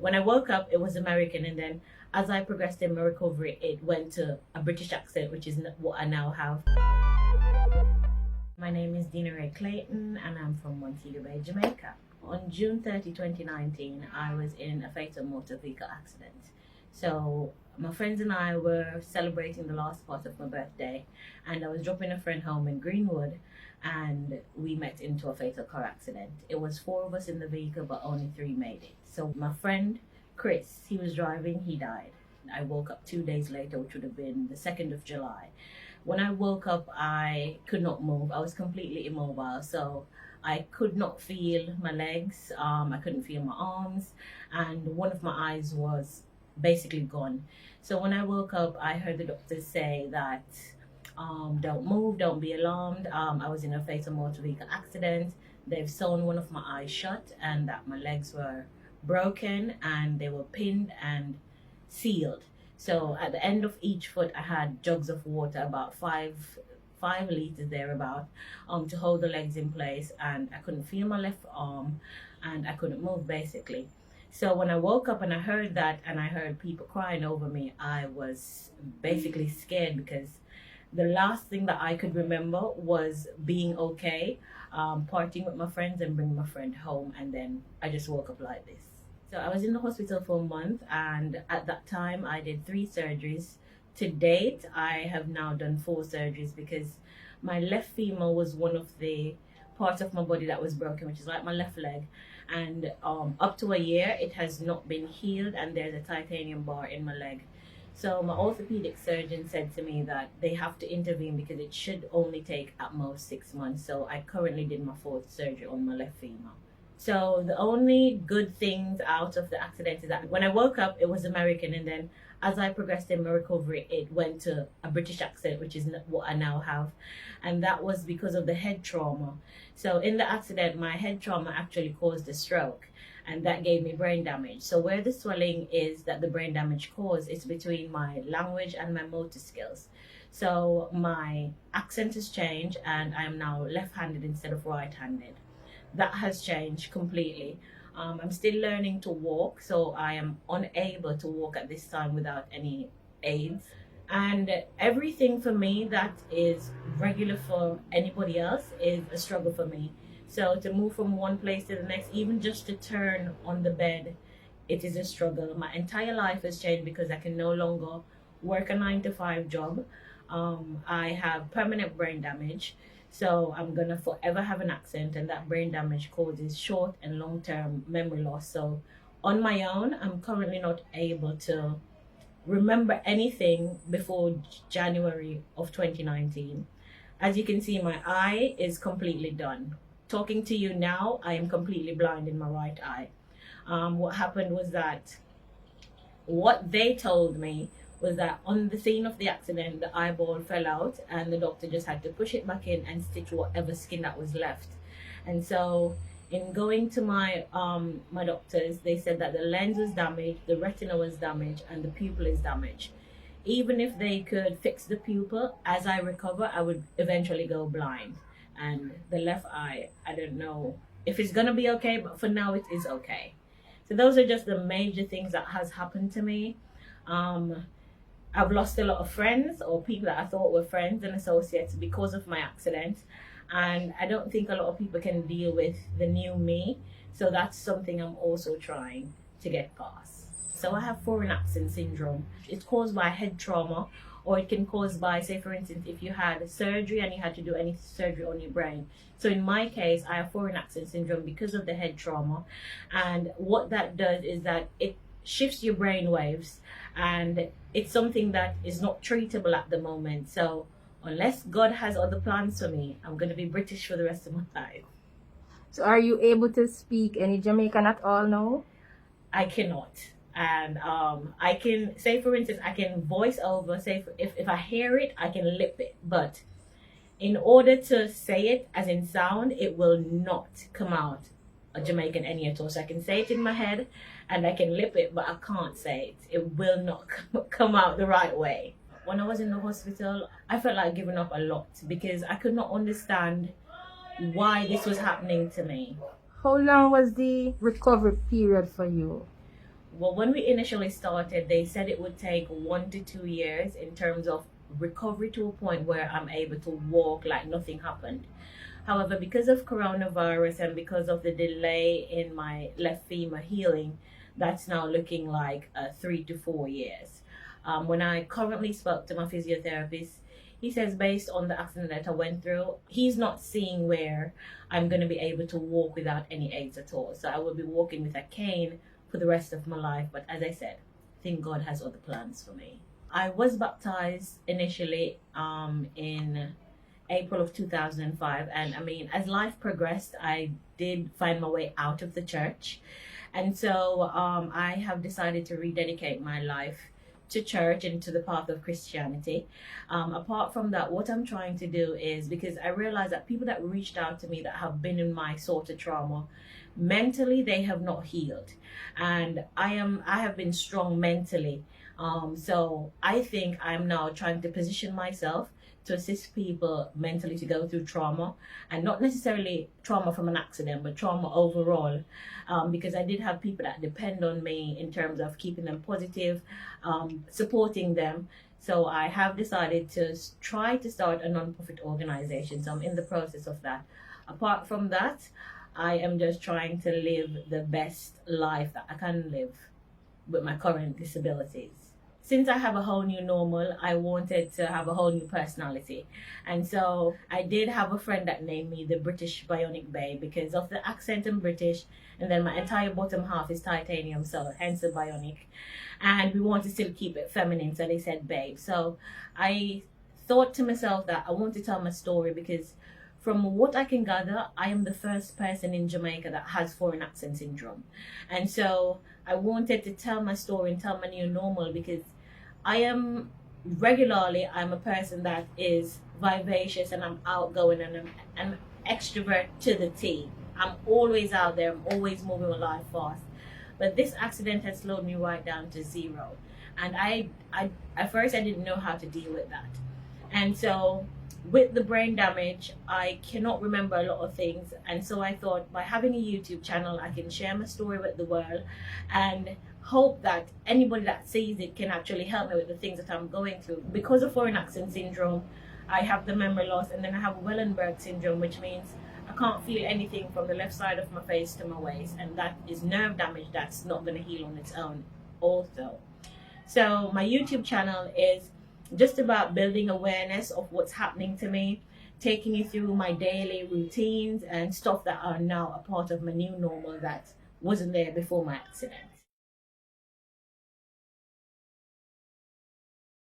When I woke up, it was American, and then as I progressed in my recovery, it went to a British accent, which is what I now have. My name is Dina Ray Clayton, and I'm from Montego Bay, Jamaica. On June 30, 2019, I was in a fatal motor vehicle accident. So my friends and I were celebrating the last part of my birthday, and I was dropping a friend home in Greenwood, and we met into a fatal car accident. It was 4 of us in the vehicle, but only 3 made it. So my friend Chris, he was driving, he died. I woke up 2 days later, which would have been the 2nd of July. When I woke up, I could not move. I was completely immobile. So I could not feel my legs. I couldn't feel my arms. And one of my eyes was basically gone. So when I woke up, I heard the doctors say that don't move, don't be alarmed. I was in a fatal motor vehicle accident. They've sewn one of my eyes shut, and that my legs were broken and they were pinned and sealed. So at the end of each foot, I had jugs of water, about five liters thereabout, to hold the legs in place, and I couldn't feel my left arm, and I couldn't move basically. So when I woke up and I heard that, and I heard people crying over me, I was basically scared, because the last thing that I could remember was being okay, partying with my friends and bringing my friend home, and then I just woke up like this. So I was in the hospital for a month, and at that time I did 3 surgeries. To date, I have now done 4 surgeries, because my left femur was one of the parts of my body that was broken, which is like my left leg. And up to a year, it has not been healed, and there's a titanium bar in my leg. So my orthopedic surgeon said to me that they have to intervene, because it should only take at most 6 months. So I currently did my 4th surgery on my left femur. So the only good things out of the accident is that when I woke up, it was American, and then as I progressed in my recovery, it went to a British accent, which is what I now have. And that was because of the head trauma. So in the accident, my head trauma actually caused a stroke, and that gave me brain damage. So where the swelling is that the brain damage caused, it's between my language and my motor skills. So my accent has changed, and I am now left-handed instead of right-handed. That has changed completely. I'm still learning to walk, so I am unable to walk at this time without any aids. And everything for me that is regular for anybody else is a struggle for me. So to move from one place to the next, even just to turn on the bed, it is a struggle. My entire life has changed, because I can no longer work a 9-to-5 job. I have permanent brain damage. So I'm going to forever have an accent, and that brain damage causes short and long-term memory loss. So on my own, I'm currently not able to remember anything before January of 2019. As you can see, my eye is completely done. Talking to you now, I am completely blind in my right eye. What happened was that what they told me was that on the scene of the accident, the eyeball fell out, and the doctor just had to push it back in and stitch whatever skin that was left. And so in going to my doctors, they said that the lens was damaged, the retina was damaged, and the pupil is damaged. Even if they could fix the pupil, as I recover, I would eventually go blind. And the left eye, I don't know if it's gonna be okay, but for now it is okay. So those are just the major things that has happened to me. I've lost a lot of friends, or people that I thought were friends and associates, because of my accident. And I don't think a lot of people can deal with the new me. So that's something I'm also trying to get past. So I have foreign accent syndrome. It's caused by head trauma, or it can cause by, say for instance, if you had surgery and you had to do any surgery on your brain. So in my case, I have foreign accent syndrome because of the head trauma. And what that does is that it shifts your brain waves, and it's something that is not treatable at the moment. So unless God has other plans for me, I'm going to be British for the rest of my life. So are you able to speak any Jamaican at all now? I cannot. And I can, say for instance, I can voice over, say if I hear it, I can lip it. But in order to say it as in sound, it will not come out a Jamaican any at all. So I can say it in my head and I can lip it, but I can't say it. It will not come out the right way. When I was in the hospital, I felt like giving up a lot, because I could not understand why this was happening to me. How long was the recovery period for you? Well, when we initially started, they said it would take 1 to 2 years in terms of recovery to a point where I'm able to walk like nothing happened. However, because of coronavirus and because of the delay in my left femur healing, that's now looking like 3 to 4 years. When I currently spoke to my physiotherapist, he says based on the accident that I went through, he's not seeing where I'm going to be able to walk without any aids at all. So I will be walking with a cane for the rest of my life. But as I said, I think God has other plans for me. I was baptized initially in April of 2005, and I mean, as life progressed, I did find my way out of the church, and so I have decided to rededicate my life to church and to the path of Christianity. Apart from that, what I'm trying to do is, because I realize that people that reached out to me that have been in my sort of trauma, mentally they have not healed, and I have been strong mentally. So I think I'm now trying to position myself to assist people mentally to go through trauma, and not necessarily trauma from an accident, but trauma overall, because I did have people that depend on me in terms of keeping them positive, supporting them. So I have decided to try to start a non-profit organization. So I'm in the process of that. Apart from that, I am just trying to live the best life that I can live with my current disabilities. Since I have a whole new normal, I wanted to have a whole new personality. And so I did have a friend that named me the British Bionic Babe because of the accent and British, and then my entire bottom half is titanium, so hence the bionic. And we want to still keep it feminine, so they said babe. So I thought to myself that I want to tell my story because from what I can gather, I am the first person in Jamaica that has foreign accent syndrome. And so I wanted to tell my story and tell my new normal because I'm a person that is vivacious and I'm outgoing and I'm an extrovert to the T. I'm always out there, I'm always moving my life fast. But this accident has slowed me right down to zero. And I at first I didn't know how to deal with that. And so with the brain damage, I cannot remember a lot of things. And so I thought by having a YouTube channel, I can share my story with the world and hope that anybody that sees it can actually help me with the things that I'm going through. Because of foreign accent syndrome, I have the memory loss, and then I have Wellenberg syndrome, which means I can't feel anything from the left side of my face to my waist, and that is nerve damage that's not going to heal on its own also. So my YouTube channel is just about building awareness of what's happening to me, taking you through my daily routines and stuff that are now a part of my new normal that wasn't there before my accident.